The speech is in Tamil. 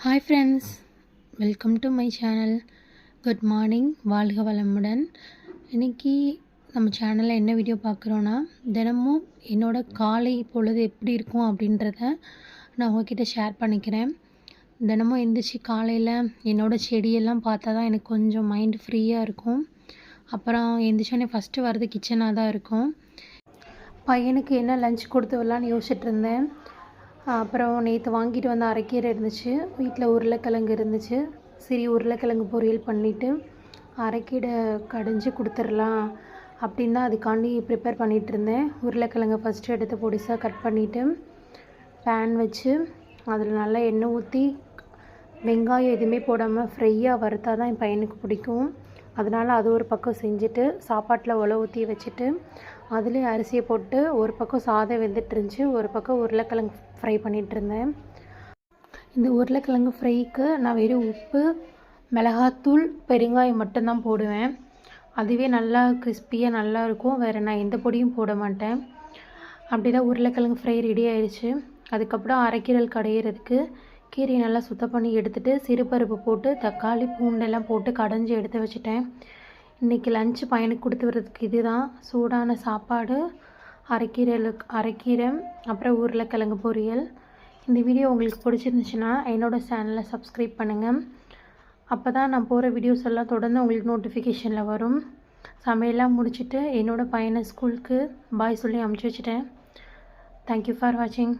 Hi friends, welcome to my channel. Good morning, வாழ்க வளமுடன். இன்றைக்கி நம்ம சேனலில் என்ன வீடியோ பார்க்குறோன்னா, தினமும் என்னோடய காலை பொழுது எப்படி இருக்கும் அப்படின்றத நான் உங்ககிட்ட ஷேர் பண்ணிக்கிறேன். தினமும் எந்திரிச்சு காலையில் என்னோடய செடியெல்லாம் பார்த்தா தான் எனக்கு கொஞ்சம் மைண்டு ஃப்ரீயாக இருக்கும். அப்புறம் எந்திரிச்சோடனே ஃபஸ்ட்டு வர்றது கிச்சனாக தான் இருக்கும். பையனுக்கு என்ன லஞ்ச் கொடுத்து வரலான்னு யோசிச்சுட்டு இருந்தேன். அப்புறம் நேற்று வாங்கிட்டு வந்த அரைக்கீரை இருந்துச்சு, வீட்டில் உருளைக்கிழங்கு இருந்துச்சு. சரி, உருளைக்கிழங்கு பொரியல் பண்ணிவிட்டு அரைக்கீரை கடைஞ்சி கொடுத்துடலாம் அப்படின்னு தான் அதுக்காண்டி ப்ரிப்பேர் பண்ணிகிட்டு இருந்தேன். உருளைக்கிழங்கை ஃபஸ்ட்டு எடுத்து பொடிசாக கட் பண்ணிவிட்டு பேன் வச்சு அதில் நல்லா எண்ணெய் ஊற்றி வெங்காயம் எதுவுமே போடாமல் ஃப்ரையாக வறுத்தா தான் என் பையனுக்கு பிடிக்கும். அதனால் அது ஒரு பக்கம் செஞ்சுட்டு சாப்பாட்டில் ஊற்றி வச்சுட்டு அதுலேயே அரிசியை போட்டு ஒரு பக்கம் சாதம் வெந்துட்டுருந்துச்சு, ஒரு பக்கம் உருளைக்கிழங்கு ஃப்ரை பண்ணிகிட்ருந்தேன். இந்த உருளைக்கிழங்கு ஃப்ரைக்கு நான் வெறும் உப்பு, மிளகாத்தூள், பெருங்காயம் மட்டும்தான் போடுவேன். அதுவே நல்லா கிறிஸ்பியாக நல்லா இருக்கும். வேறு நான் எந்த பொடியும் போட மாட்டேன். அப்படி தான் உருளைக்கிழங்கு ஃப்ரை ரெடி ஆயிடுச்சு. அதுக்கப்புறம் அரைக்கீரை கடையிறதுக்கு கீரையை நல்லா சுத்தம் பண்ணி எடுத்துகிட்டு சிறுபருப்பு போட்டு தக்காளி பூண்டெல்லாம் போட்டு கடைஞ்சி எடுத்து வச்சுட்டேன். இன்றைக்கி லஞ்சு பையனுக்கு கொடுத்து வர்றதுக்கு இது தான் சூடான சாப்பாடு, அரைக்கீரை, அப்புறம் உருளைக்கிழங்கு பொரியல். இந்த வீடியோ உங்களுக்கு பிடிச்சிருந்துச்சுன்னா என்னோடய சேனலை சப்ஸ்கிரைப் பண்ணுங்கள். அப்போ தான் நான் போகிற வீடியோஸ் எல்லாம் தொடர்ந்து உங்களுக்கு நோட்டிஃபிகேஷனில் வரும். சமையலாம் முடிச்சுட்டு என்னோடய பையனை ஸ்கூலுக்கு பாய் சொல்லி அமுச்சு வச்சுட்டேன். தேங்க்யூ ஃபார் வாட்சிங்.